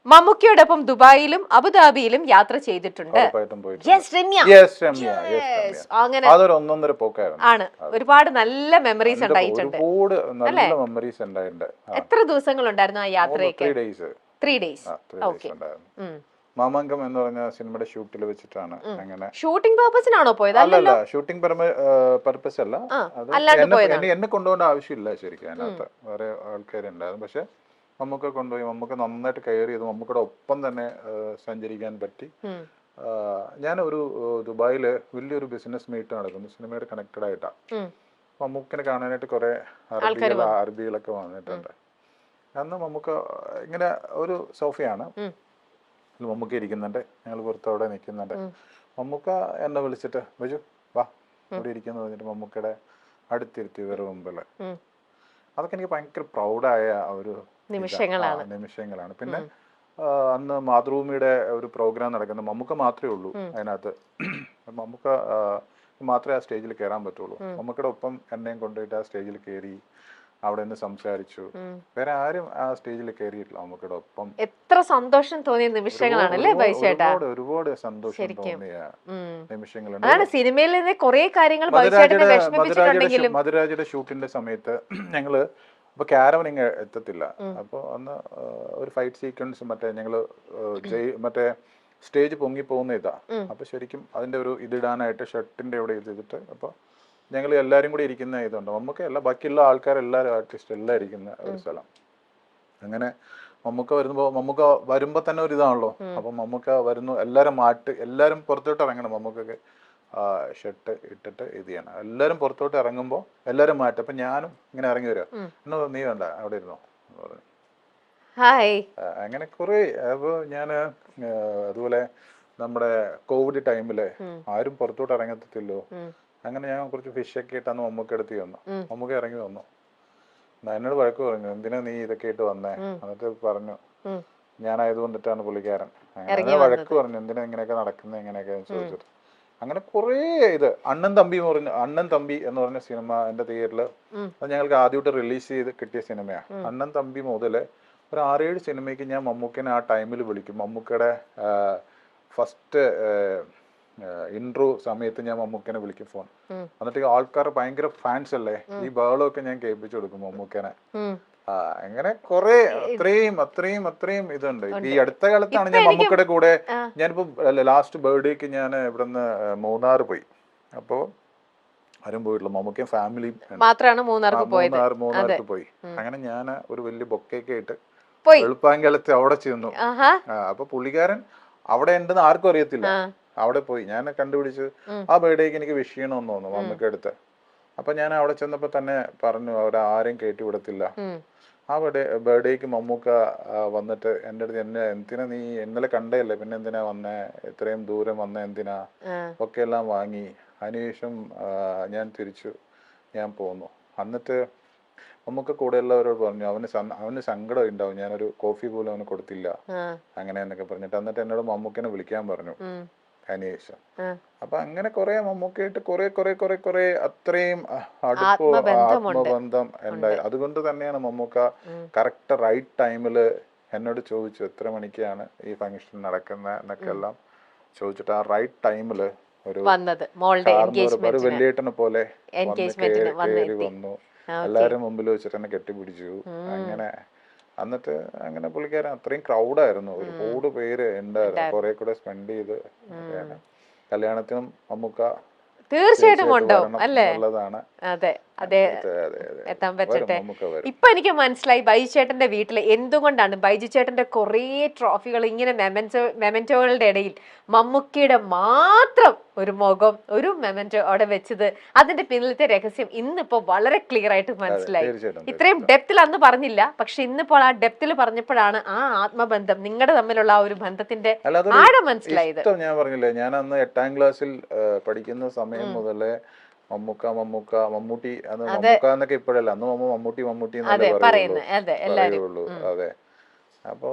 മമ്മൂക്കയോടൊപ്പം ദുബായിലും അബുദാബിയിലും യാത്ര ചെയ്തിട്ടുണ്ട്. അങ്ങനെ അതൊരു ഒന്നൊന്നര പോക്കായിരുന്നു. ആണ്. ഒരുപാട് നല്ല മെമ്മറീസ് ഉണ്ടായിട്ടുണ്ട്. ഒരുപാട് നല്ല മെമ്മറീസ് ഉണ്ടായിട്ടുണ്ട്. എത്ര ദിവസങ്ങൾ ഉണ്ടായിരുന്നു ആ യാത്രയൊക്കെ? 3 days. ഓക്കെ. മാമാങ്കം എന്ന് പറഞ്ഞ സിനിമയുടെ ഷൂട്ടിൽ വെച്ചിട്ടാണ്. അങ്ങനെ ഷൂട്ടിംഗ് പർപ്പസിനാണോ പോയത്? അല്ലല്ല, ഷൂട്ടിംഗ് പർപ്പസ് അല്ല. എന്നെ കൊണ്ടുപോകേണ്ട ആവശ്യമില്ല ശരിക്കും. അതിനകത്ത് വേറെ ആൾക്കാരുണ്ടായിരുന്നു. പക്ഷെ നമുക്ക് കൊണ്ടുപോയി, നമുക്ക് നന്നായിട്ട് കെയർ ചെയ്തു. നമുക്കിവിടെ ഒപ്പം തന്നെ സഞ്ചരിക്കാൻ പറ്റി. ഞാൻ ഒരു ദുബായില് വലിയൊരു ബിസിനസ് മീറ്റ് നടക്കുന്നു, സിനിമയുടെ കണക്റ്റഡ് ആയിട്ടാ. മമ്മൂക്കിനെ കാണാനായിട്ട് കുറെ അറബികളൊക്കെ വന്നിട്ടുണ്ട്. അന്ന് നമുക്ക് ഇങ്ങനെ ഒരു സോഫയാണ്, മമ്മൂക്ക ഇരിക്കുന്നുണ്ട്, ഞങ്ങൾ പുറത്തവിടെ നിൽക്കുന്നുണ്ട്. മമ്മൂക്ക എന്നെ വിളിച്ചിട്ട് ബിജു വാ ഇവിടെ ഇരിക്കുന്നു പറഞ്ഞിട്ട് മമ്മൂക്കയുടെ അടുത്തിരുത്തി ഇവരുടെ മുമ്പില്. അതൊക്കെ എനിക്ക് ഭയങ്കര പ്രൗഡായ ഒരു നിമിഷങ്ങളാണ്. പിന്നെ അന്ന് മാതൃഭൂമിയുടെ ഒരു പ്രോഗ്രാം നടക്കുന്നത്, മമ്മൂക്ക മാത്രമേ ഉള്ളൂ അതിനകത്ത്. മമ്മൂക്ക മാത്രമേ ആ സ്റ്റേജിൽ കയറാൻ പറ്റുള്ളൂ. മമ്മൂക്കയുടെ ഒപ്പം എന്നെയും കൊണ്ടുപോയിട്ട് ആ സ്റ്റേജിൽ കയറി അവിടെ നിന്ന് സംസാരിച്ചു. വേറെ ആരും ആ സ്റ്റേജിൽ കയറിയിട്ടില്ല മമ്മൂക്കയുടെ ഒപ്പം. എത്ര സന്തോഷം തോന്നിയ നിമിഷങ്ങളാണല്ലേ ബൈചേട്ടാ? ഒരുപാട് സന്തോഷം തോന്നിയ നിമിഷങ്ങളുണ്ട്. അതാണ് സിനിമയിൽ നിന്ന് കുറെ കാര്യങ്ങൾ മധുരാജയുടെ ഷൂട്ടിന്റെ സമയത്ത് ഞങ്ങള് അപ്പൊ ക്യാരവൻ ഇങ്ങ് എത്തത്തില്ല. അപ്പൊ അന്ന് ഒരു ഫൈറ്റ് സീക്വൻസ് ഞങ്ങള് മറ്റേ സ്റ്റേജ് പൊങ്ങി പോകുന്ന ഇതാ. അപ്പൊ ശരിക്കും അതിന്റെ ഒരു ഇതിടാനായിട്ട് ഷർട്ടിന്റെ ഇവിടെ ചെയ്തിട്ട് അപ്പൊ ഞങ്ങൾ എല്ലാരും കൂടി ഇരിക്കുന്ന ഇതുണ്ട്. മമ്മൂക്ക അല്ല, ബാക്കിയുള്ള ആൾക്കാരെല്ലാരും ആർട്ടിസ്റ്റ് എല്ലാം ഇരിക്കുന്ന ഒരു സ്ഥലം. അങ്ങനെ മമ്മൂക്ക വരുമ്പോ തന്നെ ഒരു ഇതാണല്ലോ. അപ്പൊ മമ്മൂക്ക വരുന്നു, എല്ലാരും പുറത്തോട്ട് ഇറങ്ങണം. മമ്മൂക്കൊക്കെ ഷർട്ട് ഇട്ടിട്ട് ഇത് ചെയ്യണം. എല്ലാരും പുറത്തോട്ട് ഇറങ്ങുമ്പോ എല്ലാരും മാറ്റും. അപ്പൊ ഞാനും ഇങ്ങനെ ഇറങ്ങി വരിക, നീ വേണ്ട അവിടെ ഇരുന്നോ പറഞ്ഞു. അങ്ങനെ കുറെ. അപ്പൊ ഞാന് അതുപോലെ നമ്മുടെ കോവിഡ് ടൈമില് ആരും പുറത്തോട്ട് ഇറങ്ങത്തില്ലോ. അങ്ങനെ ഞാൻ കുറച്ച് ഫിഷൊക്കെ ഇട്ടാന്ന് മമ്മൂക്ക എടുത്ത് വന്നു. മമ്മൂക്ക ഇറങ്ങി വന്നു, എന്നോട് വഴക്ക് പറഞ്ഞു, എന്തിനാ നീ ഇതൊക്കെ ഇട്ട് വന്നേ? എന്നിട്ട് പറഞ്ഞു ഞാനായതുകൊണ്ടിട്ടാണ് പുള്ളിക്കാരൻ. അങ്ങനെ വഴക്ക് പറഞ്ഞു, എന്തിനാ ഇങ്ങനെയൊക്കെ നടക്കുന്നത് എങ്ങനെയൊക്കെ ചോദിച്ചിട്ട്. അങ്ങനെ കുറേ ഇത് അണ്ണൻ തമ്പി എന്ന് പറഞ്ഞ സിനിമ എന്റെ തിയേറ്ററിൽ അത് ഞങ്ങൾക്ക് ആദ്യമായിട്ട് റിലീസ് ചെയ്ത് കിട്ടിയ സിനിമയാണ്. അണ്ണൻ തമ്പി മുതല് ഒരു 6-7 സിനിമയ്ക്ക് ഞാൻ മമ്മൂക്കനെ ആ ടൈമിൽ വിളിക്കും. മമ്മൂക്കയുടെ ഫസ്റ്റ് ഇൻട്രോ സമയത്ത് ഞാൻ മമ്മൂക്കനെ വിളിക്കും ഫോൺ. എന്നിട്ട് ആൾക്കാർ ഭയങ്കര ഫാൻസ് അല്ലേ, ഈ ബഹളമൊക്കെ ഞാൻ കേൾപ്പിച്ചു കൊടുക്കും മമ്മൂക്കനെ. അങ്ങനെ കുറെ അത്രയും ഇതുണ്ട്. ഈ അടുത്ത കാലത്താണ് ഞാൻ മമ്മൂക്കയുടെ കൂടെ, ഞാനിപ്പോ ലാസ്റ്റ് ബർത്ത്ഡേക്ക് ഞാൻ ഇവിടുന്ന് മൂന്നാർ പോയി. അപ്പോ ആരും പോയിട്ടുള്ളൂ, മമ്മൂക്കയും ഫാമിലിയും മൂന്നാർക്ക് പോയി. അങ്ങനെ ഞാൻ ഒരു വലിയ ബൊക്കെയൊക്കെ ഇട്ട് വെളുപ്പാങ്കലത്ത് അവിടെ ചെന്നു. അപ്പൊ പുള്ളിക്കാരൻ അവിടെ ഉണ്ടെന്ന് ആർക്കും അറിയത്തില്ല. അവിടെ പോയി ഞാൻ കണ്ടുപിടിച്ച് ആ ബർത്ത്ഡേക്ക് എനിക്ക് വിഷ് ചെയ്യണമെന്ന് തോന്നുന്നു മമ്മൂക്ക അടുത്ത്. അപ്പൊ ഞാൻ അവിടെ ചെന്നപ്പോ തന്നെ പറഞ്ഞു അവരാരെയും കയറ്റി വിടത്തില്ല. ആ ബർത്ത്ഡേക്ക് മമ്മൂക്ക വന്നിട്ട് എൻ്റെ അടുത്ത് എന്തിനാ നീ ഇന്നലെ കണ്ടേയല്ലേ, പിന്നെ എന്തിനാ വന്നേ, ഇത്രയും ദൂരം വന്ന എന്തിനാ, ഒക്കെ എല്ലാം വാങ്ങി. അതിനുശേഷം ഞാൻ പോന്നു. എന്നിട്ട് മമ്മൂക്ക കൂടെയുള്ളവരോട് പറഞ്ഞു അവന് സങ്കടം ഉണ്ടാവും, ഞാനൊരു കോഫി പോലും അവന് കൊടുത്തില്ല അങ്ങനെ എന്നൊക്കെ പറഞ്ഞിട്ട്. എന്നിട്ട് എന്നോട് മമ്മൂക്കനെ വിളിക്കാൻ പറഞ്ഞു അതിനുശേഷം. അപ്പൊ അങ്ങനെ കുറെ മമ്മൂക്കയായിട്ട് കുറെ അത്രയും ആത്മബന്ധം ഉണ്ടായി. അതുകൊണ്ട് തന്നെയാണ് മമ്മൂക്ക കറക്റ്റ് റൈറ്റ് ടൈമില് എന്നോട് ചോദിച്ചു എത്ര മണിക്കാണ് ഈ ഫംഗ്ഷൻ നടക്കുന്നത് എന്നൊക്കെ എല്ലാം ചോദിച്ചിട്ട് ആ റൈറ്റ് ടൈമില് ഒരു വെള്ളിയേട്ടനെ പോലെ കയറി വന്നു. എല്ലാരും മുമ്പിൽ വെച്ചിട്ട് എന്നെ കെട്ടിപ്പിടിച്ചു. അങ്ങനെ എന്നിട്ട് അങ്ങനെ പുള്ളിക്കാരൻ അത്രയും ക്രൗഡായിരുന്നു, ഒരുപാട് പേര് ഉണ്ടായിരുന്നു. കുറെ കൂടെ സ്പെൻഡ് ചെയ്ത് കല്യാണത്തിനും മമ്മൂക്ക തീർച്ചയായിട്ടും ഉണ്ടാവും അല്ലേ? അതെ അതെ, എത്താൻ പറ്റട്ടെ. ഇപ്പൊ എനിക്ക് മനസ്സിലായി ബൈജു ചേട്ടന്റെ വീട്ടിൽ എന്തുകൊണ്ടാണ് ബൈജു ചേട്ടന്റെ കുറെ ട്രോഫികൾ ഇങ്ങനെ മെമന്റോകളുടെ ഇടയിൽ മമ്മൂക്കയുടെ മാത്രം ഒരു മുഖം, ഒരു മെമന്റോ അവിടെ വെച്ചത്. അതിന്റെ പിന്നിലത്തെ രഹസ്യം ഇന്നിപ്പോ വളരെ ക്ലിയർ ആയിട്ട് മനസ്സിലായി. ഇത്രയും ഡെപ്തിൽ അന്ന് പറഞ്ഞില്ല, പക്ഷെ ഇന്നിപ്പോൾ ആ ഡെപ്തിൽ പറഞ്ഞപ്പോഴാണ് ആ ആത്മബന്ധം, നിങ്ങളുടെ തമ്മിലുള്ള ആ ഒരു ബന്ധത്തിന്റെ ആഴം മനസ്സിലായത്. ഞാൻ പറഞ്ഞില്ലേ, ഞാൻ അന്ന് 8ാം ക്ലാസ്സിൽ പഠിക്കുന്ന സമയം മുതലേ മമ്മൂട്ടി എന്നൊക്കെ ഇപ്പോഴല്ല, അന്ന് മമ്മൂട്ടി എന്നല്ലേ പറയുള്ളൂ. അതെ. അപ്പോ